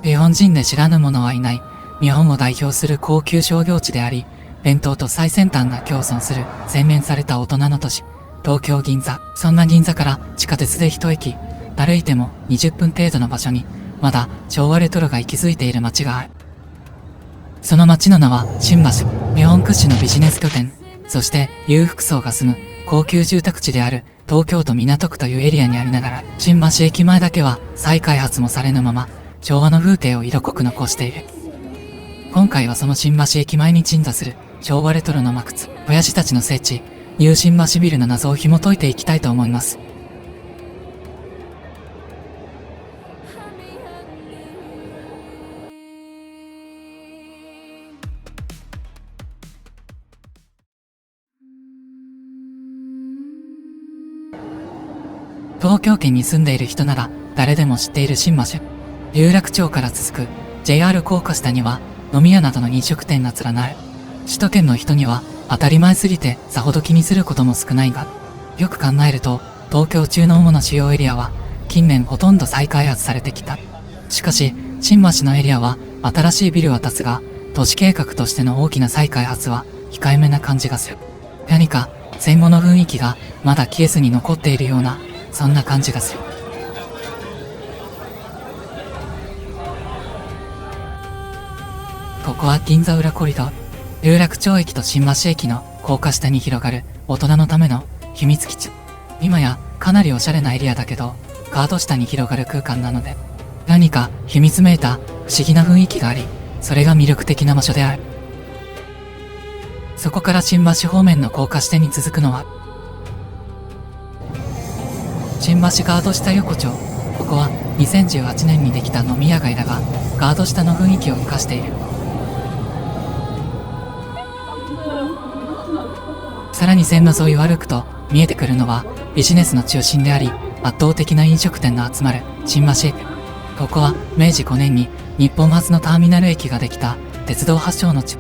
日本人で知らぬ者はいない、日本を代表する高級商業地であり、伝統と最先端が共存する洗練された大人の都市、東京銀座。そんな銀座から地下鉄で一駅、歩いても20分程度の場所に、まだ昭和レトロが息づいている街がある。その街の名は新橋。日本屈指のビジネス拠点、そして裕福層が住む高級住宅地である東京都港区というエリアにありながら、新橋駅前だけは再開発もされぬまま、昭和の風景を色濃く残している。今回はその新橋駅前に鎮座する昭和レトロの魔窟、親父たちの聖地、ニュー新橋ビルの謎を紐解いていきたいと思います。東京圏に住んでいる人なら誰でも知っている新橋。有楽町から続く JR 高架下には飲み屋などの飲食店が連なる。首都圏の人には当たり前すぎてさほど気にすることも少ないが、よく考えると東京中の主な主要エリアは近年ほとんど再開発されてきた。しかし新橋のエリアは新しいビルは建つが、都市計画としての大きな再開発は控えめな感じがする。何か戦後の雰囲気がまだ消えずに残っているような、そんな感じがする。ここは銀座裏コリドー。有楽町駅と新橋駅の高架下に広がる大人のための秘密基地。今やかなりおしゃれなエリアだけど、ガード下に広がる空間なので、何か秘密めいた不思議な雰囲気があり、それが魅力的な場所である。そこから新橋方面の高架下に続くのは、新橋ガード下横丁。ここは2018年にできた飲み屋街だが、ガード下の雰囲気を生かしている。さらに線路沿いを歩くと見えてくるのはビジネスの中心であり、圧倒的な飲食店が集まる新橋駅。ここは明治5年に日本初のターミナル駅ができた鉄道発祥の地。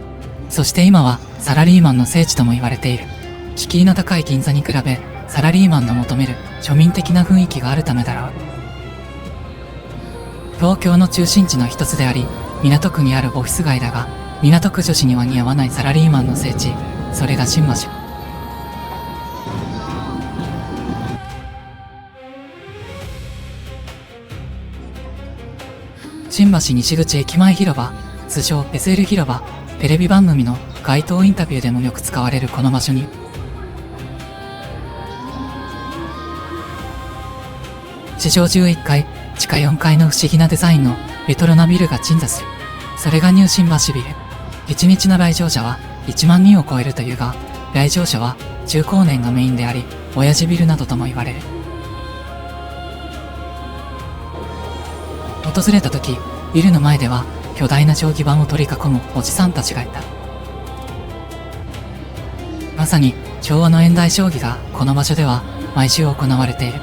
そして今はサラリーマンの聖地とも言われている。敷居の高い銀座に比べ、サラリーマンの求める庶民的な雰囲気があるためだろう。東京の中心地の一つであり、港区にあるオフィス街だが、港区女子には似合わないサラリーマンの聖地、それが新橋。新橋西口駅前広場、通称 SL 広場。テレビ番組の街頭インタビューでもよく使われるこの場所に、地上11階、地下4階の不思議なデザインのレトロなビルが鎮座する。それがニュー新橋ビル。1日の来場者は1万人を超えるというが、来場者は中高年がメインであり、親父ビルなどとも言われる。訪れた時、ビルの前では巨大な将棋盤を取り囲むおじさんたちがいた。まさに昭和の現代将棋がこの場所では毎週行われている。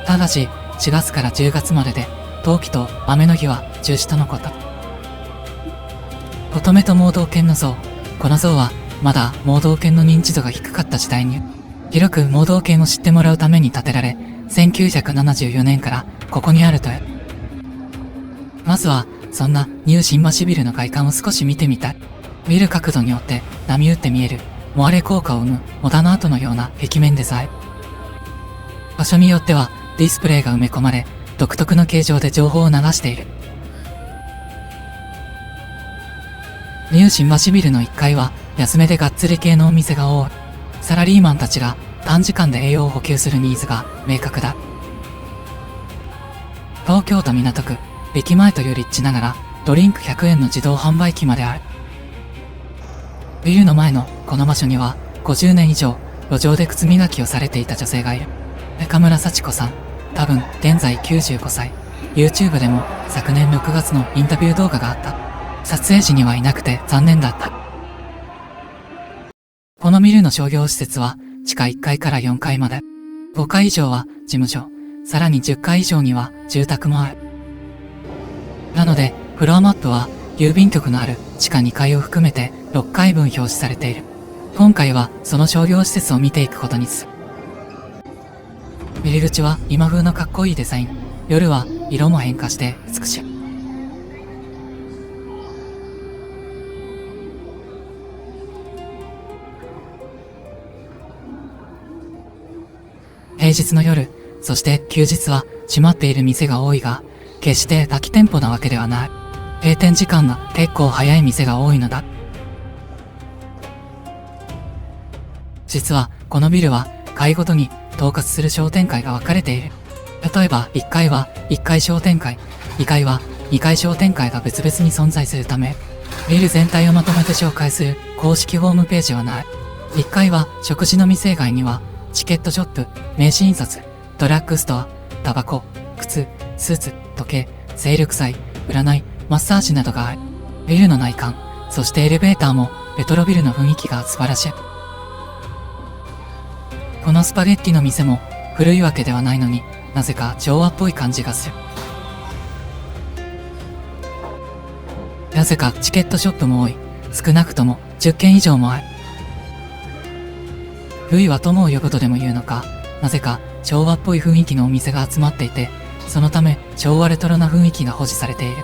ただし4月から10月までで、冬季と雨の日は中止とのこと。乙女と盲導犬の像。この像はまだ盲導犬の認知度が低かった時代に、広く盲導犬を知ってもらうために建てられ、1974年からここにあるという。まずはそんなニュー新橋ビルの外観を少し見てみたい。見る角度によって波打って見えるモアレ効果を生むモダンアートのような壁面デザイン。場所によってはディスプレイが埋め込まれ、独特の形状で情報を流している。ニュー新橋ビルの1階は安めでがっつり系のお店が多い。サラリーマンたちが短時間で栄養を補給するニーズが明確だ。東京都港区、駅前という立地ながらドリンク100円の自動販売機まである。ビルの前のこの場所には50年以上路上で靴磨きをされていた女性がいる。中村幸子さん。多分現在95歳。YouTube でも昨年6月のインタビュー動画があった。撮影時にはいなくて残念だった。このビルの商業施設は地下1階から4階まで。5階以上は事務所、さらに10階以上には住宅もある。なので、フロアマップは郵便局のある地下2階を含めて6階分表示されている。今回はその商業施設を見ていくことにする。入り口は今風のかっこいいデザイン。夜は色も変化して美しい。日の夜、そして休日は閉まっている店が多いが、決して空き店舗なわけではない。閉店時間が結構早い店が多いのだ。実はこのビルは階ごとに統括する商店会が分かれている。例えば1階は1階商店会、2階は2階商店会が別々に存在するため、ビル全体をまとめて紹介する公式ホームページはない。1階は食事の店以外にはチケットショップ、名刺印刷、ドラッグストア、タバコ、靴、スーツ、時計、精力祭、占い、マッサージなどがある。ビルの内観、そしてエレベーターもレトロビルの雰囲気が素晴らしい。このスパゲッティの店も古いわけではないのになぜか昭和っぽい感じがする。なぜかチケットショップも多い。少なくとも10軒以上もある。古いは友を呼ぶとでも言うのか、なぜか昭和っぽい雰囲気のお店が集まっていて、そのため昭和レトロな雰囲気が保持されている。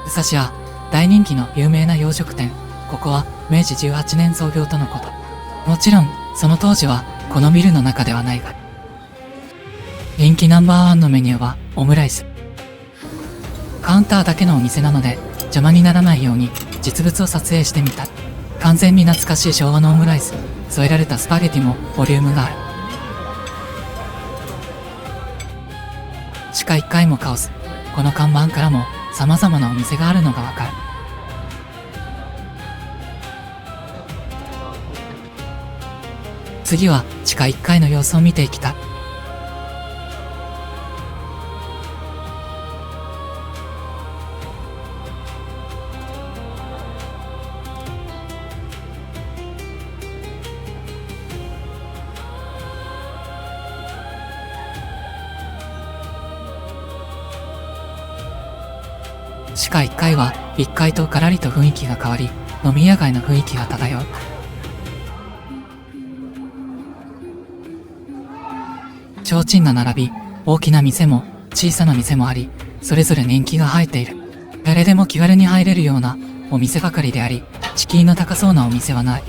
武蔵屋、大人気の有名な洋食店。ここは明治18年創業とのこと。もちろんその当時はこのビルの中ではないが、人気ナンバーワンのメニューはオムライス。カウンターだけのお店なので邪魔にならないように実物を撮影してみた。完全に懐かしい昭和のオムライス。添えられたスパゲティもボリュームがある。地下1階もカオス。この看板からも様々なお店があるのがわかる。次は地下1階の様子を見ていきたい。地下1階は1階とガラリと雰囲気が変わり、飲み屋街の雰囲気が漂う。提灯な並び、大きな店も小さな店もあり、それぞれ年季が入っている。誰でも気軽に入れるようなお店ばかりであり、敷居の高そうなお店はない。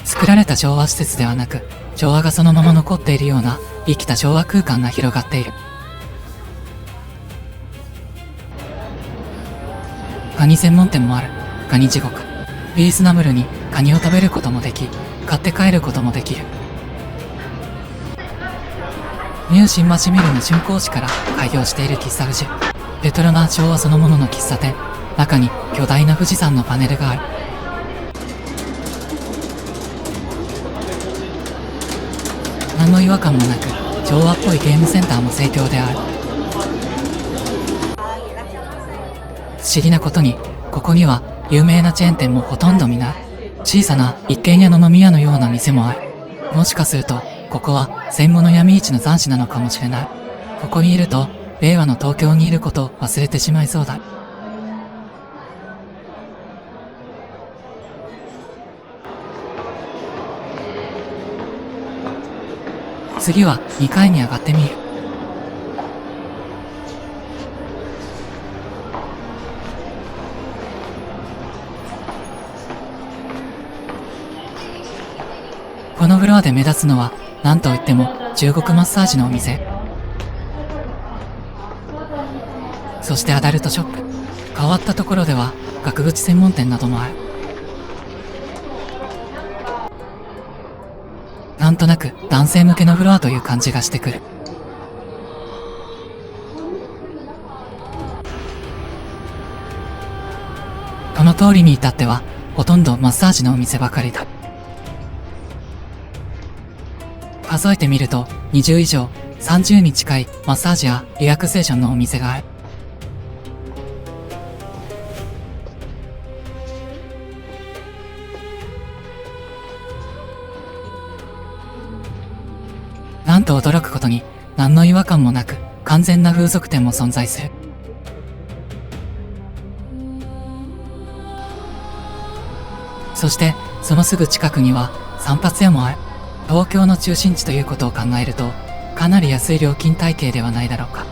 作られた昭和施設ではなく、昭和がそのまま残っているような生きた昭和空間が広がっている。カニ専門店もある。カニ地獄。リーズナブルにカニを食べることもでき、買って帰ることもできる。ニュー新橋ビルの竣工時から開業している喫茶富士。レトロな昭和そのものの喫茶店。中に巨大な富士山のパネルがある。何の違和感もなく昭和っぽいゲームセンターも盛況である。不思議なことにここには有名なチェーン店もほとんど見ない。小さな一軒家の飲み屋のような店もある。もしかするとここは戦後の闇市の残滓なのかもしれない。ここにいると令和の東京にいることを忘れてしまいそうだ。次は2階に上がってみる。このフロアで目立つのは何といっても中国マッサージのお店、そしてアダルトショップ。変わったところでは額縁専門店などもある。なんとなく男性向けのフロアという感じがしてくる。この通りに至ってはほとんどマッサージのお店ばかりだ。数えてみると20以上、30に近いマッサージやリラクゼーションのお店がある。なんと驚くことに何の違和感もなく完全な風俗店も存在する。そしてそのすぐ近くには散髪屋もある。東京の中心地ということを考えるとかなり安い料金体系ではないだろうか。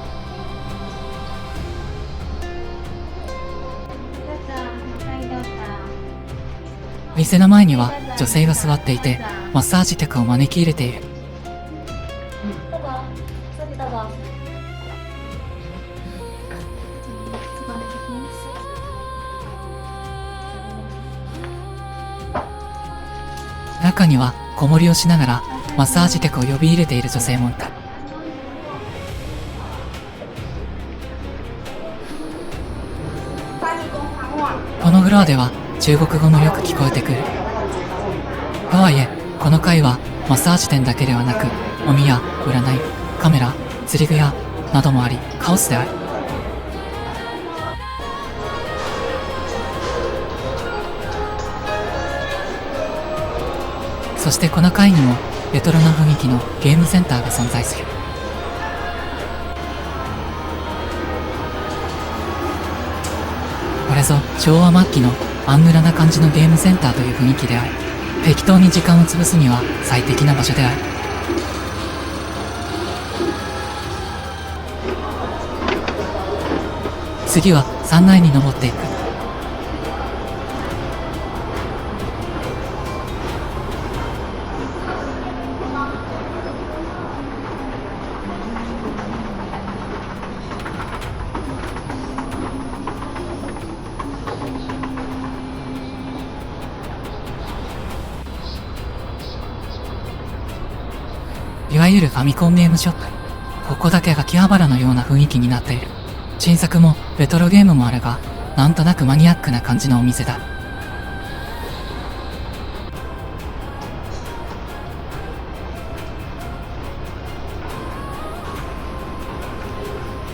店の前には女性が座っていてマッサージ客を招き入れている。中には子守りをしながらマッサージ客を呼び入れている女性もいた。このフロアでは中国語もよく聞こえてくる。とはいえこの階はマッサージ店だけではなく、おみや占い、カメラ、釣り具屋などもあり、カオスである。そしてこの階にもレトロな雰囲気のゲームセンターが存在する。これぞ昭和末期のアングラな感じのゲームセンターという雰囲気であり、適当に時間を潰すには最適な場所である。次は3階に登っていく。いわゆるファミコンゲームショップ。ここだけ秋葉原のような雰囲気になっている。新作もレトロゲームもあるが、なんとなくマニアックな感じのお店だ。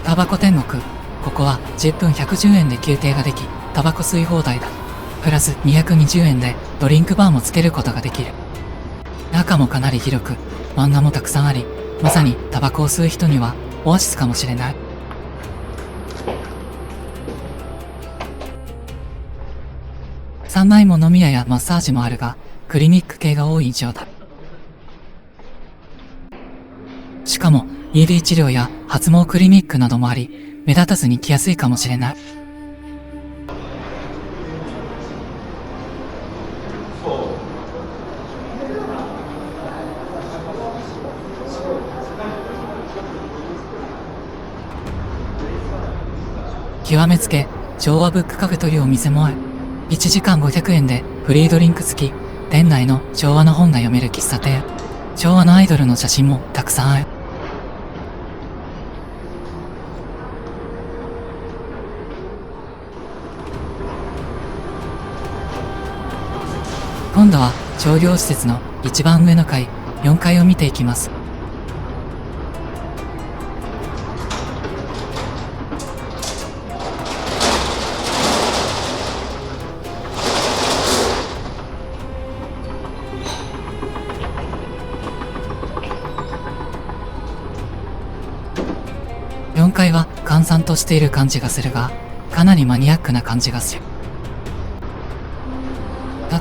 タバコ天国。ここは10分110円で休憩ができ、タバコ吸い放題だ。プラス220円でドリンクバーもつけることができる。中もかなり広く、漫画もたくさんあり、まさにタバコを吸う人にはオアシスかもしれない。3階も飲み屋やマッサージもあるが、クリニック系が多い印象だ。しかも ED 治療や発毛クリニックなどもあり、目立たずに来やすいかもしれない。極めつけ昭和ブックカフェというお店もある。1時間500円でフリードリンク付き、店内の昭和の本が読める喫茶店。昭和のアイドルの写真もたくさんある。今度は商業施設の一番上の階、4階を見ていきます。4階は閑散としている感じがするが、かなりマニアックな感じがする。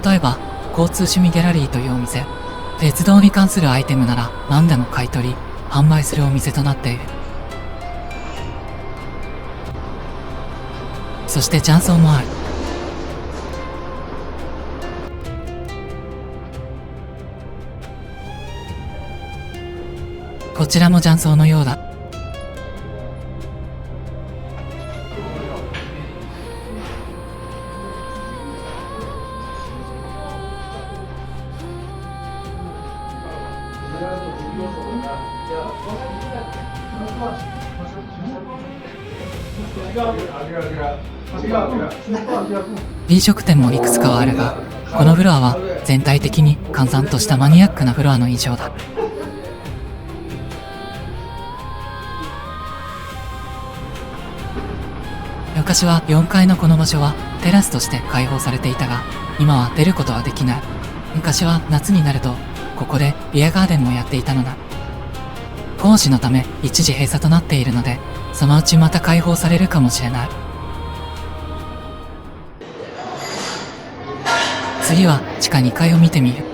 例えば、交通趣味ギャラリーというお店。鉄道に関するアイテムなら何でも買い取り、販売するお店となっている。そして雀荘もある。こちらも雀荘のようだ。飲食店もいくつかはあるが、このフロアは全体的に閑散としたマニアックなフロアの印象だ。昔は4階のこの場所はテラスとして開放されていたが、今は出ることはできない。昔は夏になるとここでビアガーデンもやっていたのだ。工事のため一時閉鎖となっているので、そのうちまた開放されるかもしれない。次は地下2階を見てみる。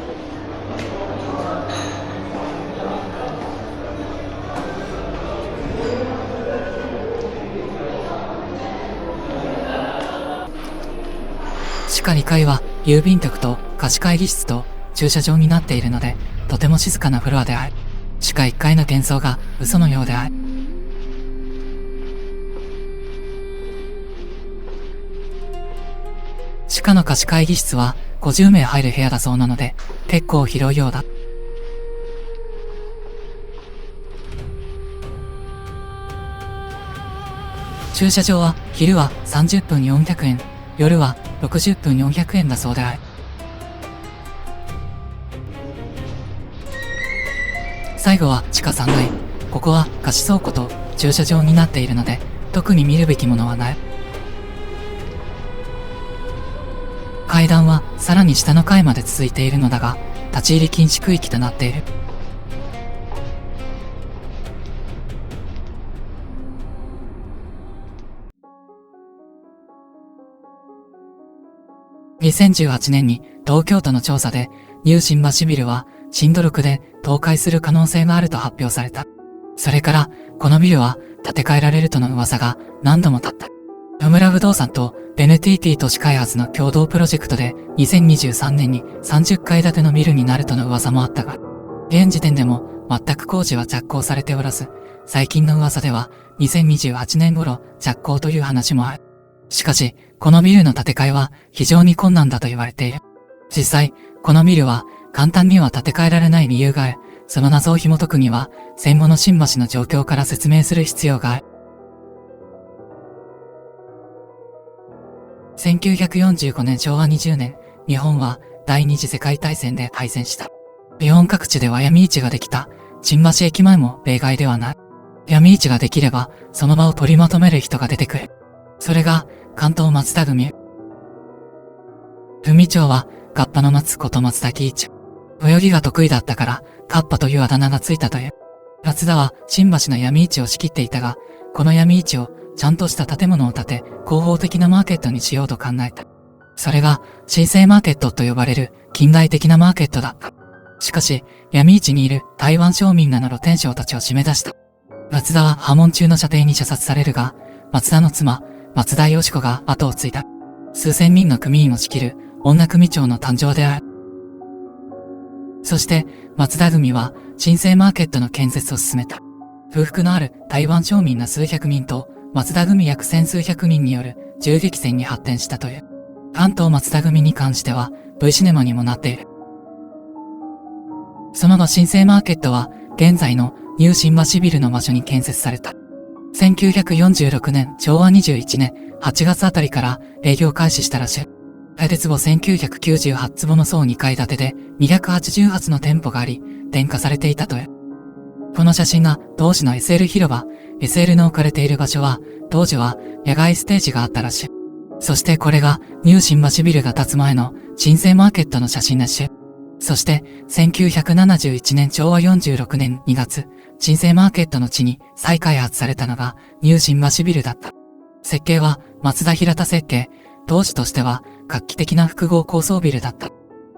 地下2階は郵便局と貸し会議室と駐車場になっているので、とても静かなフロアである。地下1階の幻想が嘘のようである。地下の貸し会議室は50名入る部屋だそうなので、結構広いようだ。駐車場は昼は30分400円、夜は60分400円だそうである。最後は地下3階。ここは貸し倉庫と駐車場になっているので、特に見るべきものはない。階段はさらに下の階まで続いているのだが、立ち入り禁止区域となっている。2018年に東京都の調査で、ニュー新橋ビルは震度6で倒壊する可能性があると発表された。それから、このビルは建て替えられるとの噂が何度も立った。野村不動産とNTT 都市開発の共同プロジェクトで2023年に30階建てのビルになるとの噂もあったが、現時点でも全く工事は着工されておらず、最近の噂では2028年頃着工という話もある。しかし、このビルの建て替えは非常に困難だと言われている。実際、このビルは簡単には建て替えられない理由がある。その謎を紐解くには、戦後の新橋の状況から説明する必要がある。1945年昭和20年、日本は第二次世界大戦で敗戦した。日本各地では闇市ができた。新橋駅前も例外ではない。闇市ができれば、その場を取りまとめる人が出てくる。それが、関東松田組。組長は、カッパの松こと松田喜一。泳ぎが得意だったから、カッパというあだ名がついたという。松田は、新橋の闇市を仕切っていたが、この闇市を、ちゃんとした建物を建て、広報的なマーケットにしようと考えた。それが、新生マーケットと呼ばれる、近代的なマーケットだった。しかし、闇市にいる台湾商民らの露店商たちを締め出した。松田は破門中の舎弟に射殺されるが、松田の妻、松田よし子が後を継いだ。数千人の組員を仕切る女組長の誕生である。そして、松田組は、新生マーケットの建設を進めた。空腹のある台湾商民ら数百人と、松田組約千数百人による銃撃戦に発展したという。関東松田組に関しては、Vシネマにもなっている。その後新生マーケットは、現在のニュー新橋ビルの場所に建設された。1946年、昭和21年8月あたりから営業開始したらしい。建坪1998坪の総2階建てで288の店舗があり、点火されていたという。この写真が当時の SL 広場、SL の置かれている場所は、当時は野外ステージがあったらしい。そしてこれがニュー新橋ビルが建つ前の新生マーケットの写真らしい。そして、1971年昭和46年2月、新生マーケットの地に再開発されたのがニュー新橋ビルだった。設計は松田平田設計、当時としては画期的な複合高層ビルだった。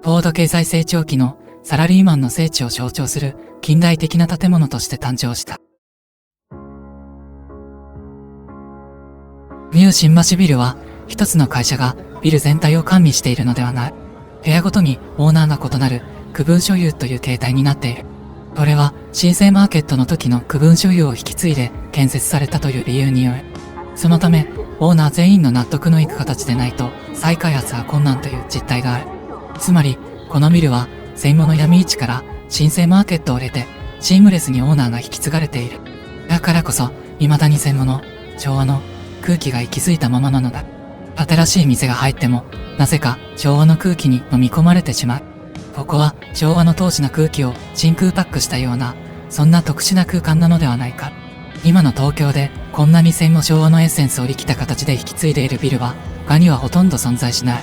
高度経済成長期のサラリーマンの聖地を象徴する近代的な建物として誕生した。ニュー新橋ビルは一つの会社がビル全体を管理しているのではない。部屋ごとにオーナーが異なる区分所有という形態になっている。これは新生マーケットの時の区分所有を引き継いで建設されたという理由による。そのため、オーナー全員の納得のいく形でないと再開発は困難という実態がある。つまり、このビルは戦後の闇市から新生マーケットを入れてシームレスにオーナーが引き継がれている。だからこそ、未だに戦後の昭和の空気が息づいたままなのだ。新しい店が入っても、なぜか昭和の空気に飲み込まれてしまう。ここは昭和の当時の空気を真空パックしたような、そんな特殊な空間なのではないか。今の東京でこんなに戦後昭和のエッセンスを生きた形で引き継いでいるビルは他にはほとんど存在しない。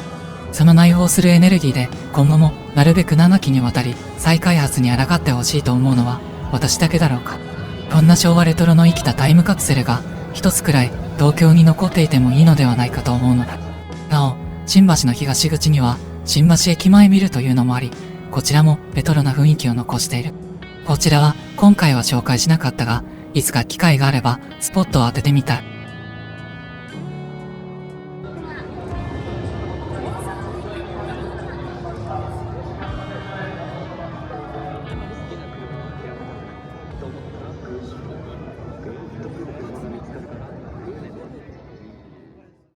その内包するエネルギーで今後もなるべく長きにわたり再開発に抗ってほしいと思うのは私だけだろうか。こんな昭和レトロの生きたタイムカプセルが一つくらい東京に残っていてもいいのではないかと思うのだ。なお、新橋の東口には新橋駅前ビルというのもあり、こちらもレトロな雰囲気を残している。こちらは今回は紹介しなかったが、いつか機会があればスポットを当ててみたい。